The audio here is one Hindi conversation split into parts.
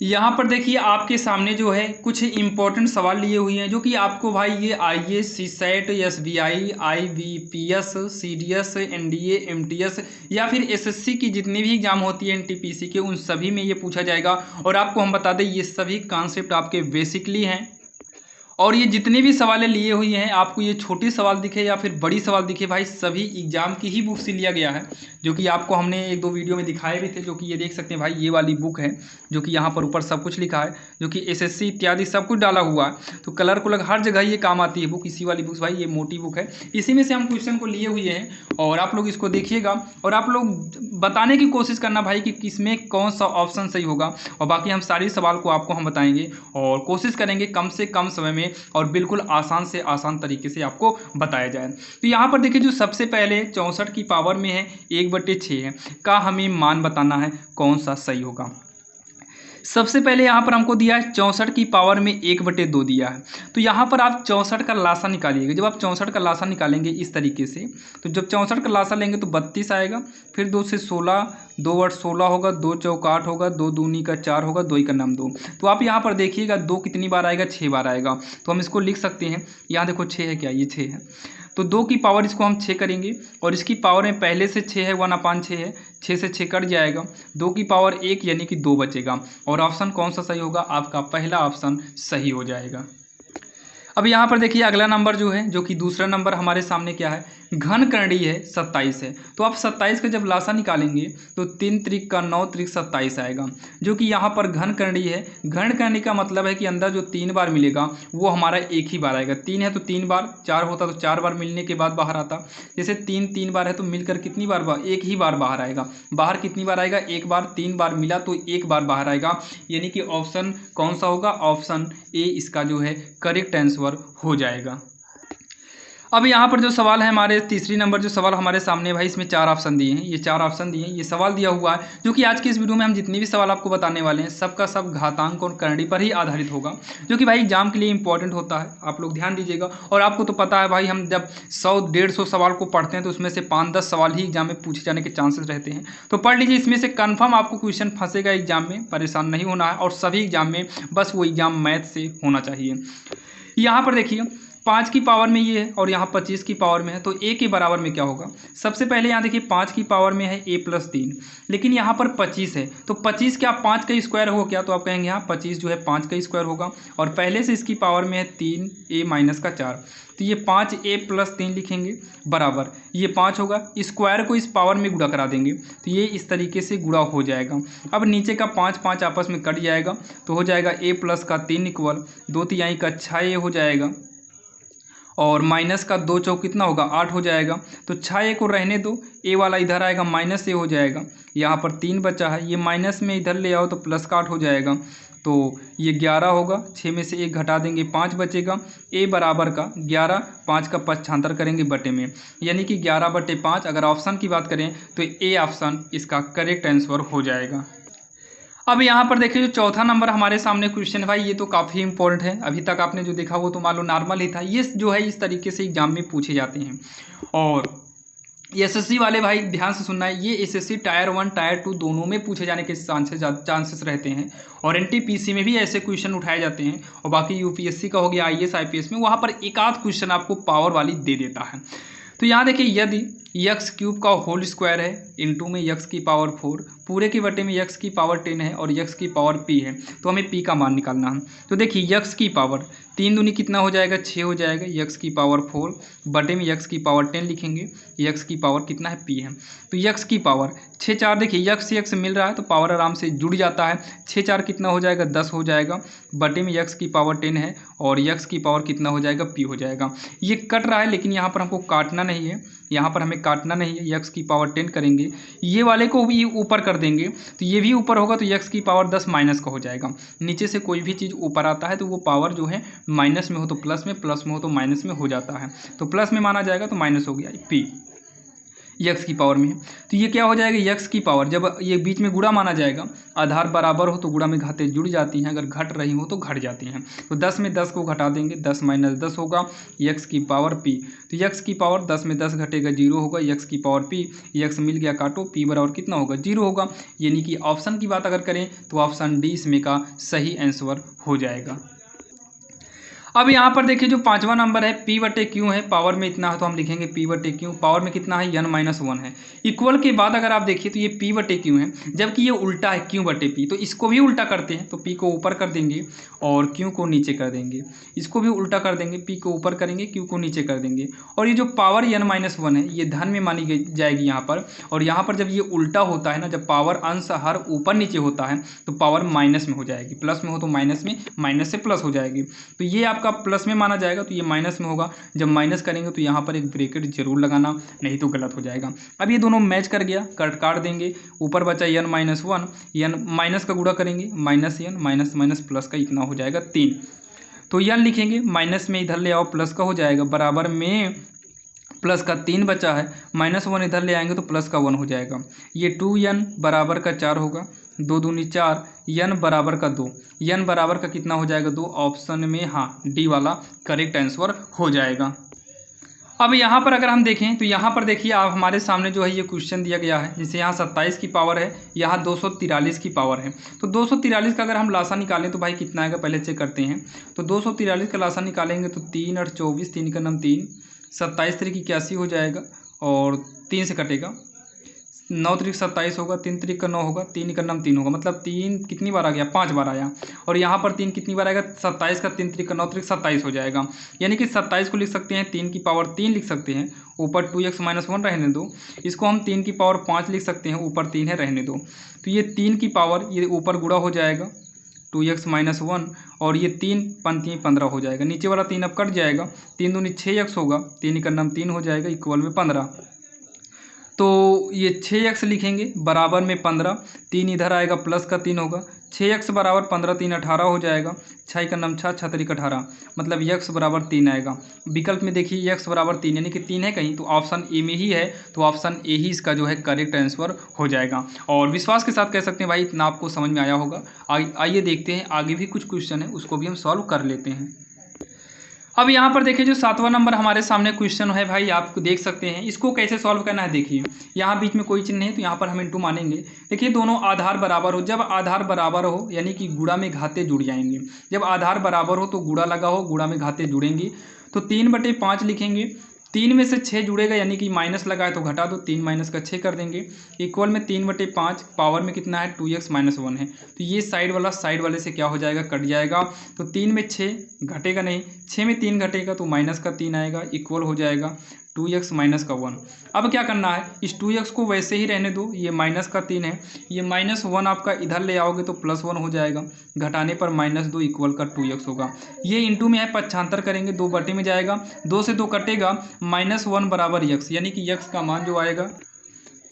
यहाँ पर देखिए आपके सामने जो है कुछ इंपॉर्टेंट सवाल लिए हुए हैं जो कि आपको भाई ये IAS, CSAT, SBI, IBPS, CDS, NDA, MTS या फिर एसएससी की जितनी भी एग्जाम होती है एनटीपीसी के उन सभी में ये पूछा जाएगा। और आपको हम बता दें ये सभी कॉन्सेप्ट आपके बेसिकली हैं। और ये जितने भी सवालें लिए हुई हैं आपको ये छोटे सवाल दिखे या फिर बड़ी सवाल दिखे भाई सभी एग्जाम की ही बुक से लिया गया है, जो कि आपको हमने एक दो वीडियो में दिखाए भी थे। जो कि ये देख सकते हैं भाई ये वाली बुक है जो कि यहाँ पर ऊपर सब कुछ लिखा है, जो कि एसएससी इत्यादि सब कुछ डाला हुआ है। तो कलर को लग हर जगह ये काम आती है बुक, इसी वाली बुक भाई ये मोटी बुक है, इसी में से हम क्वेश्चन को लिए हुए हैं। और आप लोग इसको देखिएगा और आप लोग बताने की कोशिश करना भाई कि किसमें कौन सा ऑप्शन सही होगा। और बाकी हम सारी सवाल को आपको हम बताएंगे और कोशिश करेंगे कम से कम समय में और बिल्कुल आसान से आसान तरीके से आपको बताया जाए। तो यहाँ पर देखिए जो सबसे पहले 64 की पावर में है 1/6 है का हमें मान बताना है कौन सा सही होगा। सबसे पहले यहाँ पर हमको दिया है 64 की पावर में 1/2 दिया है। तो यहाँ पर आप 64 का लासा निकालिएगा। जब आप 64 का लासा निकालेंगे इस तरीके से, तो जब 64 का लासा लेंगे तो 32 आएगा, फिर 2 से 16, 2 8 16 होगा, 2 चौक 8 होगा, 2 दूनी का 4 होगा, 2 का नाम 2। तो आप यहाँ पर देखिएगा 2 कितनी बार आएगा, 6 बार आएगा। तो हम इसको लिख सकते हैं, यहाँ देखो 6 है, क्या ये 6 है। तो 2 की पावर इसको हम 6 करेंगे और इसकी पावर में पहले से 6 है, 1/6 है, 6 से 6 कट जाएगा, 2 की पावर 1 यानी कि 2 बचेगा। और ऑप्शन कौन सा सही होगा, आपका पहला ऑप्शन सही हो जाएगा। अब यहाँ पर देखिए अगला नंबर जो है, जो कि दूसरा नंबर हमारे सामने क्या है, घनकर्णी है, 27 है। तो आप 27 का जब लासा निकालेंगे तो 3 त्रिक का 9 त्रिक 27 आएगा, जो कि यहाँ पर घनकर्णी है। घनकर्णी का मतलब है कि अंदर जो 3 बार मिलेगा वो हमारा एक ही बार आएगा। 3 है तो 3 बार, 4 होता तो 4 बार मिलने के बाद बाहर आता। जैसे 3 3 बार है तो मिलकर कितनी बार एक ही बार बाहर आएगा। बाहर कितनी बार आएगा, एक बार। 3 बार मिला तो एक बार बाहर आएगा, यानी कि ऑप्शन कौन सा होगा, ऑप्शन ए इसका जो है करेक्ट आंसर हो जाएगा। अब यहाँ पर जो सवाल है हमारे तीसरी नंबर जो सवाल हमारे सामने भाई, इसमें 4 ऑप्शन दिए हैं, ये 4 ऑप्शन दिए हैं, ये सवाल दिया हुआ है। जो कि आज के इस वीडियो में हम जितने भी सवाल आपको बताने वाले हैं सबका सब घातांक और करणी पर ही आधारित होगा, जो कि भाई एग्जाम के लिए इंपॉर्टेंट होता है। आप लोग ध्यान दीजिएगा। और आपको तो पता है भाई हम जब 100-150 सवाल को पढ़ते हैं तो उसमें से 5-10 सवाल ही एग्जाम में पूछे जाने के चांसेस रहते हैं। तो पढ़ लीजिए, इसमें से कन्फर्म आपको क्वेश्चन फंसेगा एग्जाम में, परेशान नहीं होना है। और सभी एग्जाम में बस वो एग्जाम मैथ से होना चाहिए। यहाँ पर देखिए 5 की पावर में ये है और यहाँ 25 की पावर में है, तो ए के बराबर में क्या होगा। सबसे पहले यहाँ देखिए 5 की पावर में है a+3, लेकिन यहाँ पर 25 है, तो 25 क्या 5 का स्क्वायर हो क्या, तो आप कहेंगे हाँ 25 जो है 5 का स्क्वायर होगा। और पहले से इसकी पावर में है 3a-4, तो ये 5a+3 लिखेंगे बराबर ये 5 होगा। स्क्वायर को इस पावर में गुणा करा देंगे तो ये इस तरीके से गुणा हो जाएगा। अब नीचे का 5 5 आपस में कट जाएगा तो हो जाएगा a+3 इक्वल 2 का 6a हो जाएगा, और माइनस का 2 चौक कितना होगा 8 हो जाएगा। तो 6a को रहने दो, ए वाला इधर आएगा -a हो जाएगा। यहाँ पर 3 बचा है, ये माइनस में इधर ले आओ तो प्लस का 8 हो जाएगा। तो ये 11 होगा, 6 में से 1 घटा देंगे 5 बचेगा। ए बराबर का 11, 5 का पक्षांतर करेंगे बटे में, यानी कि 11/5। अगर ऑप्शन की बात करें तो ए ऑप्शन इसका करेक्ट आंसर हो जाएगा। अब यहाँ पर देखिए जो चौथा नंबर हमारे सामने क्वेश्चन है भाई, ये तो काफ़ी इंपॉर्टेंट है। अभी तक आपने जो देखा वो तो मान लो नॉर्मल ही था, ये जो है इस तरीके से एग्जाम में पूछे जाते हैं। और एसएससी वाले भाई ध्यान से सुनना है, ये एसएससी टायर 1 टायर 2 दोनों में पूछे जाने के चांसेस रहते हैं। और एनटीपीसी में भी ऐसे क्वेश्चन उठाए जाते हैं। और बाकी यूपीएससी का हो गया, आईएएस आईपीएस में वहाँ पर एक आध क्वेश्चन आपको पावर वाली दे देता है। तो यहाँ देखिए यदि x³ का होल स्क्वायर है इंटू में x की पावर 4, पूरे के बटे में x की पावर 10 है और x की पावर p है, तो हमें p का मान निकालना है। तो देखिए x की पावर 3 दूनी कितना हो जाएगा 6 हो जाएगा, x की पावर 4 बटे में x की पावर 10 लिखेंगे, x की पावर कितना है p है। तो x की पावर 6 4 देखिए x से x मिल रहा है तो पावर आराम से जुड़ जाता है। 6 4 कितना हो जाएगा 10 हो जाएगा, बटे में x की पावर 10 है और x की पावर कितना हो जाएगा p हो जाएगा। ये कट रहा है लेकिन यहाँ पर हमको काटना नहीं है, यहाँ पर हमें काटना नहीं है। x की पावर 10 करेंगे, ये वाले को भी ऊपर कर देंगे तो ये भी ऊपर होगा, तो x की पावर 10 माइनस का हो जाएगा। नीचे से कोई भी चीज़ ऊपर आता है तो वो पावर जो है माइनस में हो तो प्लस में, प्लस में हो तो माइनस में हो जाता है। तो प्लस में माना जाएगा तो माइनस हो गया p। यक्स की पावर में है। तो ये क्या हो जाएगा, यक्स की पावर, जब ये बीच में गुणा माना जाएगा, आधार बराबर हो तो गुणा में घातें जुड़ जाती हैं, अगर घट रही हो तो घट जाती हैं। तो 10 में 10 को घटा देंगे, 10 माइनस 10 होगा यक्स की पावर पी। तो यक्स की पावर 10 में 10 घटेगा 0 होगा, यक्स की पावर पी, यक्स मिल गया काटो, पी बराबर कितना होगा 0 होगा। यानी कि ऑप्शन की बात अगर करें तो ऑप्शन डी इसमें का सही आंसर हो जाएगा। अब यहाँ पर देखिए जो पांचवा नंबर है पी बटे क्यू है, पावर में इतना है तो हम लिखेंगे पी बटे क्यू, पावर में कितना है n-1 है। इक्वल के बाद अगर आप देखिए तो ये पी बटे क्यू है, जबकि ये उल्टा है क्यू बटे पी, तो इसको भी उल्टा करते हैं, तो पी को ऊपर कर देंगे और क्यू को नीचे कर देंगे। इसको भी उल्टा कर देंगे, पी को ऊपर करेंगे, क्यू को नीचे कर देंगे। और ये जो पावर n-1 है ये धन में मानी जाएगी यहाँ पर, और यहाँ पर जब ये उल्टा होता है ना, जब पावर अंश हर ऊपर नीचे होता है तो पावर माइनस में हो जाएगी, प्लस में हो तो माइनस में, माइनस से प्लस हो जाएगी। तो ये आपका प्लस में माना जाएगा तो ये माइनस में होगा, जब माइनस करेंगे तो यहाँ पर एक ब्रैकेट जरूर लगाना, नहीं तो गलत हो जाएगा। अब ये दोनों मैच कर गया, काट देंगे, ऊपर बचा n-1, n माइनस का गुणा करेंगे, minus n minus minus plus का इतना हो जाएगा 3। तो n लिखेंगे, माइनस में इधर ले आओ प्लस का हो जाएगा, बराबर में प्लस का 3 बचा है, -1 इधर ले आएंगे तो प्लस का 1 हो जाएगा। ये 2n बराबर का 4 होगा, 2 दूनी 4, n बराबर का 2, n बराबर का कितना हो जाएगा 2, ऑप्शन में हाँ डी वाला करेक्ट आंसर हो जाएगा। अब यहाँ पर अगर हम देखें तो यहाँ पर देखिए आप हमारे सामने जो है ये क्वेश्चन दिया गया है, जिसे यहाँ 27 की पावर है, यहाँ 243 की पावर है। तो 243 का अगर हम लासा निकालें तो भाई कितना आएगा पहले चेक करते हैं। तो 243 का लासा निकालेंगे तो 3 और 24, 3 का नाम 3, 27 तरीक 81 हो जाएगा और 3 से कटेगा, 9 तरीक 27 होगा, 3 तरीक का 9 होगा, 3 का नाम 3 होगा, मतलब 3 कितनी बार आ गया 5 बार आया। और यहाँ पर 3 कितनी बार आएगा 27 का 3 तरीक का 9 तरीक 27 हो जाएगा। यानी कि 27 को लिख सकते हैं 3 की पावर 3 लिख सकते हैं, ऊपर 2x-1 रहने दो। इसको हम 3 की पावर 5 लिख सकते हैं, ऊपर 3 है रहने दो। तो ये 3 की पावर ये ऊपर गुणा हो जाएगा 2x-1, और ये 3 पंती 15 हो जाएगा, नीचे वाला 3 अब कट जाएगा, 3 दूनी 6x होगा, 3 का नाम 3 हो जाएगा, इक्वल में 15। तो ये 6x लिखेंगे, बराबर में 15, 3 इधर आएगा प्लस का 3 होगा, 6x बराबर 15, 3 18 हो जाएगा, 6 का नाम 6, 6 तरीक 18, मतलब x बराबर 3 आएगा। विकल्प में देखिए x बराबर 3 यानी कि 3 है कहीं, तो ऑप्शन ए में ही है, तो ऑप्शन ए ही इसका जो है करेक्ट आंसर हो जाएगा। और विश्वास के साथ कह सकते हैं भाई इतना आपको समझ में आया होगा। आइए देखते हैं आगे भी कुछ क्वेश्चन है, उसको भी हम सॉल्व कर लेते हैं। अब यहाँ पर देखिए जो 7वां नंबर हमारे सामने क्वेश्चन है भाई, आप देख सकते हैं इसको कैसे सॉल्व करना है। देखिए यहाँ बीच में कोई चिन्ह नहीं है तो यहाँ पर हम इंटू मानेंगे। देखिए दोनों आधार बराबर हो, जब आधार बराबर हो यानी कि गुणा में घाते जुड़ जाएंगे। जब आधार बराबर हो तो गुणा लगा हो, गुणा में घाते जुड़ेंगी। तो 3/5 लिखेंगे, 3 में से 6 जुड़ेगा यानी कि माइनस लगाए तो घटा दो, 3 माइनस का 6 कर देंगे, इक्वल में 3/5, पावर में कितना है 2x-1 है। तो ये साइड वाला साइड वाले से क्या हो जाएगा कट जाएगा। तो 3 में 6 घटेगा नहीं, 6 में 3 घटेगा तो माइनस का 3 आएगा, इक्वल हो जाएगा 2x-1। अब क्या करना है, इस 2x को वैसे ही रहने दो, ये माइनस का 3 है, ये -1 आपका इधर ले आओगे तो +1 हो जाएगा, घटाने पर -2 इक्वल का 2x होगा। ये इंटू में है, पक्षांतर करेंगे 2 बटे में जाएगा, 2 से 2 कटेगा, -1 बराबर x, यानी कि x का मान जो आएगा,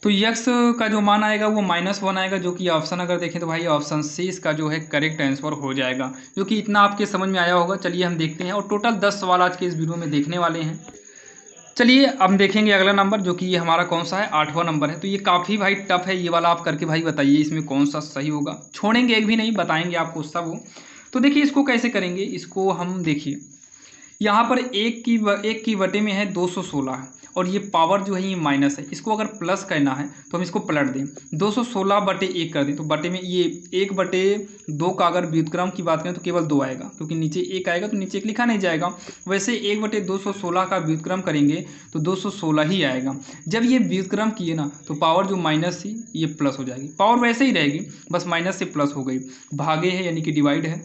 तो x का जो मान आएगा वो -1 आएगा, जो कि ऑप्शन अगर देखें तो भाई ऑप्शन सी इसका जो है करेक्ट आंसर हो जाएगा, जो कि इतना आपके समझ में आया होगा। चलिए हम देखते हैं, और टोटल 10 सवाल आज के इस वीडियो में देखने वाले हैं। चलिए अब देखेंगे अगला नंबर, जो कि ये हमारा कौन सा है 8वां नंबर है। तो ये काफ़ी भाई टफ है, ये वाला आप करके भाई बताइए इसमें कौन सा सही होगा। छोड़ेंगे एक भी नहीं, बताएंगे आपको सब वो। तो देखिए इसको कैसे करेंगे, इसको हम देखिए यहाँ पर एक की बटे में है 216, और ये पावर जो है ये माइनस है। इसको अगर प्लस करना है तो हम इसको पलट दें, 216/1 कर दें, तो बटे में ये 1/2 का अगर व्युत्क्रम की बात करें तो केवल 2 आएगा, क्योंकि नीचे 1 आएगा तो नीचे 1 लिखा नहीं जाएगा। वैसे 1/216 का व्युत्क्रम करेंगे तो 216 ही आएगा। जब ये व्युत्क्रम किए ना तो पावर जो माइनस थी ये प्लस हो जाएगी, पावर वैसे ही रहेगी, बस माइनस से प्लस हो गई, भागे है यानी कि डिवाइड है।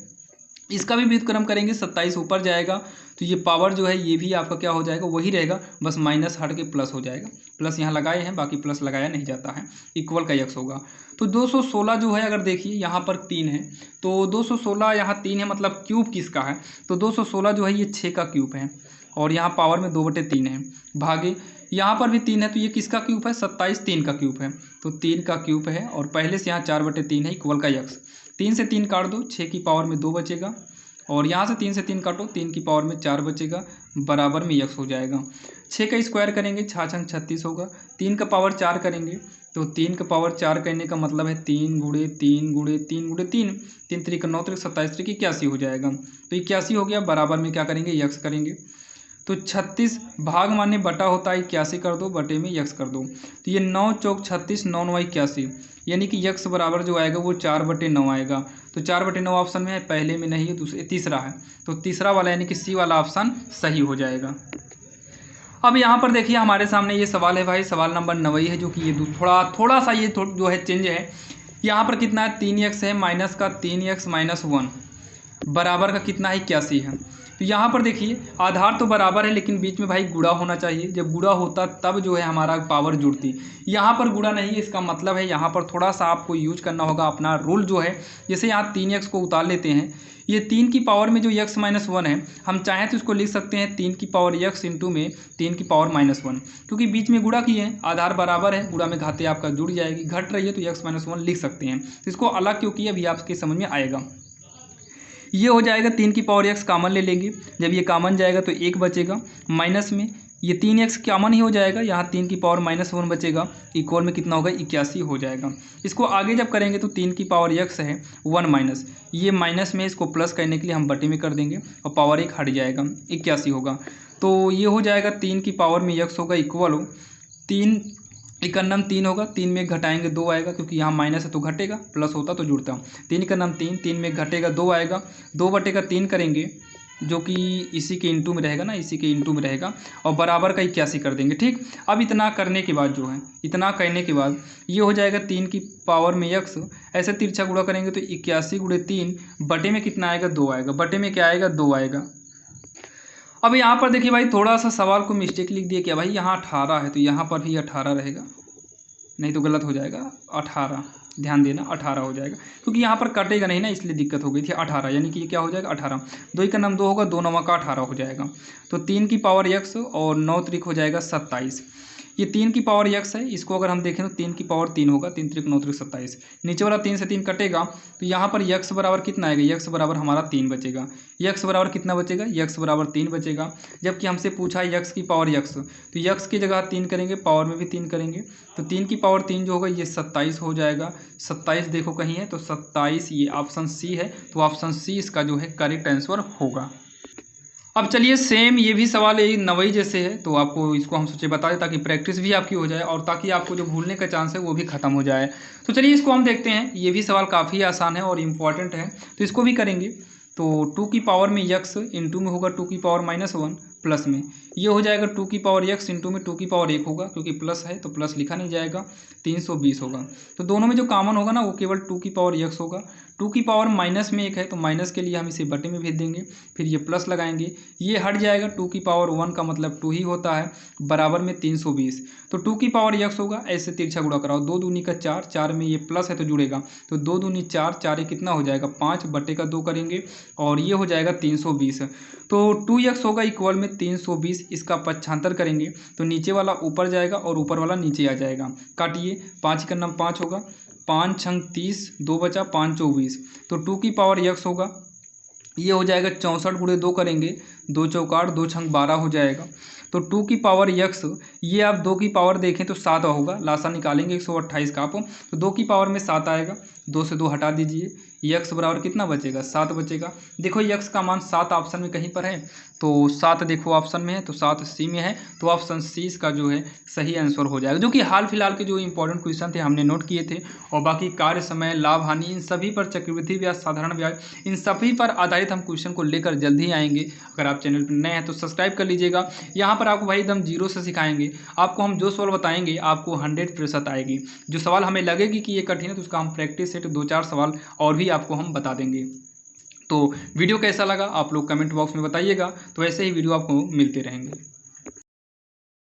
इसका भी व्युत्क्रम करेंगे, 27 ऊपर जाएगा तो ये पावर जो है ये भी आपका क्या हो जाएगा वही रहेगा, बस माइनस हट के प्लस हो जाएगा। प्लस यहाँ लगाए हैं, बाकी प्लस लगाया नहीं जाता है, इक्वल का x होगा। तो 216 जो है अगर देखिए यहाँ पर 3 है, तो 216 यहाँ 3 है, मतलब क्यूब किसका है, तो 216 जो है ये 6 का क्यूब है, और यहाँ पावर में 2/3 है, भागे यहाँ पर भी 3 है, तो ये किसका क्यूब है 27, 3 का क्यूब है, तो 3 का क्यूब है, और पहले से यहाँ 4/3 है, इक्वल का x। 3 से 3 काट दो, 6 की पावर में 2 बचेगा, और यहाँ से 3 से 3 काटो, 3 की पावर में 4 बचेगा, बराबर में x हो जाएगा। 6 का स्क्वायर करेंगे, 6 छंग 36 होगा। 3 का पावर 4 करेंगे तो 3 का पावर 4 करने का मतलब है 3 गुणे 3 गुणे 3 गुणे 3, 3 3 9 3 27 3 81 हो जाएगा। तो 81 हो गया, बराबर में क्या करेंगे, यक्स करेंगे। तो 36 भाग माने बटा होता है 81 कर दो, बटे में यक्स कर दो। तो ये 9 चौक 36, 9 9 81, यानी कि यक्स बराबर जो आएगा वो 4/9 आएगा। तो 4/9 ऑप्शन में है, पहले में नहीं है, दूसरे तीसरा है। तो तीसरा वाला यानी कि सी वाला ऑप्शन सही हो जाएगा। अब यहाँ पर देखिए हमारे सामने ये सवाल है भाई, सवाल नंबर 9 है, जो कि ये थोड़ा सा ये जो है चेंज है। यहाँ पर कितना है, 3x है, माइनस का 3x माइनस 1 बराबर का कितना है, 81 है। तो यहाँ पर देखिए आधार तो बराबर है, लेकिन बीच में भाई गुणा होना चाहिए। जब गुणा होता तब जो है हमारा पावर जुड़ती। यहाँ पर गुणा नहीं है, इसका मतलब है यहाँ पर थोड़ा सा आपको यूज करना होगा अपना रूल जो है। जैसे यहाँ 3x को उतार लेते हैं, ये 3 की पावर में जो x माइनस 1 है, हम चाहें तो इसको लिख सकते हैं 3 की पावर x इंटू में 3 की पावर माइनस 1, क्योंकि बीच में गुणा किए हैं, आधार बराबर है, गुणा में घाते आपका जुड़ जाएगी, घट रही है तो x माइनस 1 लिख सकते हैं। तो इसको अलग क्यों किया अभी आपके समझ में आएगा। ये हो जाएगा 3 की पावर x कॉमन ले लेंगे, जब ये कॉमन जाएगा तो 1 बचेगा, माइनस में ये 3x कॉमन ही हो जाएगा, यहाँ 3 की पावर माइनस 1 बचेगा, इक्वल में कितना होगा, 81 हो जाएगा। इसको आगे जब करेंगे तो 3 की पावर x है 1 माइनस, ये माइनस में इसको प्लस करने के लिए हम बटे में कर देंगे और पावर 1 हट जाएगा, 81 होगा। तो ये हो जाएगा 3 की पावर में x होगा इक्वल हो 3 इकन्नम 3 होगा, 3 में घटाएंगे 2 आएगा, क्योंकि यहाँ माइनस है तो घटेगा, प्लस होता तो जुड़ता। 3 इकन्नम 3, 3 में घटेगा 2 आएगा, 2/3 करेंगे, जो कि इसी के इंटू में रहेगा ना, इसी के इंटू में रहेगा, और बराबर का 81 कर देंगे। ठीक, अब इतना करने के बाद जो है, इतना करने के बाद ये हो जाएगा 3 की पावर में x, ऐसे तिरछा गुणा करेंगे तो 81 गुणे 3, बटे में कितना आएगा, 2 आएगा, बटे में क्या आएगा, 2 आएगा। अब यहाँ पर देखिए भाई थोड़ा सा सवाल को मिस्टेक लिख दिया क्या भाई, यहाँ 18 है तो यहाँ पर भी 18 रहेगा, नहीं तो गलत हो जाएगा, 18, ध्यान देना 18 हो जाएगा, क्योंकि यहाँ पर कटेगा नहीं ना, इसलिए दिक्कत हो गई थी। 18 यानी कि ये क्या हो जाएगा, 18, 2 का नाम 2 होगा, 2 9 का 18 हो जाएगा। तो 3 की पावर x और 9 त्रिक हो जाएगा 27। ये 3 की पावर x है, इसको अगर हम देखें तो 3 की पावर 3 होगा, 3 त्रिक 9 त्रिक 27, नीचे वाला 3 से 3 कटेगा, तो यहाँ पर x बराबर कितना आएगा, x बराबर हमारा 3 बचेगा। x बराबर कितना बचेगा, x बराबर 3 बचेगा। जबकि हमसे पूछा है x की पावर x, तो x की जगह 3 करेंगे, पावर में भी 3 करेंगे, तो 3 की पावर 3 जो होगा ये 27 हो जाएगा। 27 देखो कहीं है तो 27, ये ऑप्शन सी है, तो ऑप्शन सी इसका जो है करेक्ट आंसर होगा। अब चलिए सेम ये भी सवाल यही 9 जैसे है, तो आपको इसको हम सोचे बता दें ताकि प्रैक्टिस भी आपकी हो जाए और ताकि आपको जो भूलने का चांस है वो भी खत्म हो जाए। तो चलिए इसको हम देखते हैं, ये भी सवाल काफ़ी आसान है और इम्पॉर्टेंट है, तो इसको भी करेंगे। तो 2 की पावर में x इंटू में होगा 2 की पावर माइनस 1, प्लस में ये हो जाएगा 2 की पावर x इंटू में 2 की पावर 1 होगा, क्योंकि प्लस है तो प्लस लिखा नहीं जाएगा, 320 होगा। तो दोनों में जो कॉमन होगा ना वो केवल 2 की पावर x होगा। 2 की पावर माइनस में 1 है तो माइनस के लिए हम इसे बटे में भेज देंगे, फिर ये प्लस लगाएंगे, ये हट जाएगा, 2 की पावर 1 का मतलब 2 ही होता है, बराबर में 320। तो 2 की पावर x होगा, ऐसे तिरछा गुणा कराओ, 2 दूनी का 4, 4 में ये प्लस है तो जुड़ेगा, तो 2 दूनी 4, 4 ये कितना हो जाएगा, 5 बटे का 2 करेंगे और ये हो जाएगा 320। तो 2x होगा इक्वल में 320, इसका पक्षांतर करेंगे तो नीचे वाला ऊपर जाएगा और ऊपर वाला नीचे आ जाएगा। काटिए, 5 का नाम 5 होगा, 5 छंग 30, 2 बचा 5 24, तो 2 की पावर x होगा, ये हो जाएगा 64 गुणे 2 करेंगे, 2 चौकाट 2 छंग 12 हो जाएगा। तो 2 की पावर x, ये आप 2 की पावर देखें तो 7 होगा, लासा निकालेंगे 128 का आप, तो 2 की पावर में 7 आएगा, 2 से 2 हटा दीजिए, x बराबर कितना बचेगा, 7 बचेगा। देखो x का मान 7 ऑप्शन में कहीं पर है, तो 7 देखो ऑप्शन में है, तो 7 सी में है, तो ऑप्शन सी इसका जो है सही आंसर हो जाएगा। जो कि हाल फिलहाल के जो इंपॉर्टेंट क्वेश्चन थे हमने नोट किए थे, और बाकी कार्य समय, लाभ हानि, इन सभी पर, चक्रवृद्धि ब्याज, साधारण ब्याज, इन सभी पर आधारित हम क्वेश्चन को लेकर जल्द ही आएंगे। अगर आप चैनल पर नए हैं तो सब्सक्राइब कर लीजिएगा। यहाँ पर आपको भाई एकदम जीरो से सिखाएंगे, आपको हम जो सवाल बताएंगे आपको 100% आएगी। जो सवाल हमें लगेगी कि ये कठिन है तो उसका हम प्रैक्टिस सेट 2-4 सवाल और भी आपको हम बता देंगे। तो वीडियो कैसा लगा आप लोग कमेंट बॉक्स में बताइएगा, तो ऐसे ही वीडियो आपको मिलते रहेंगे।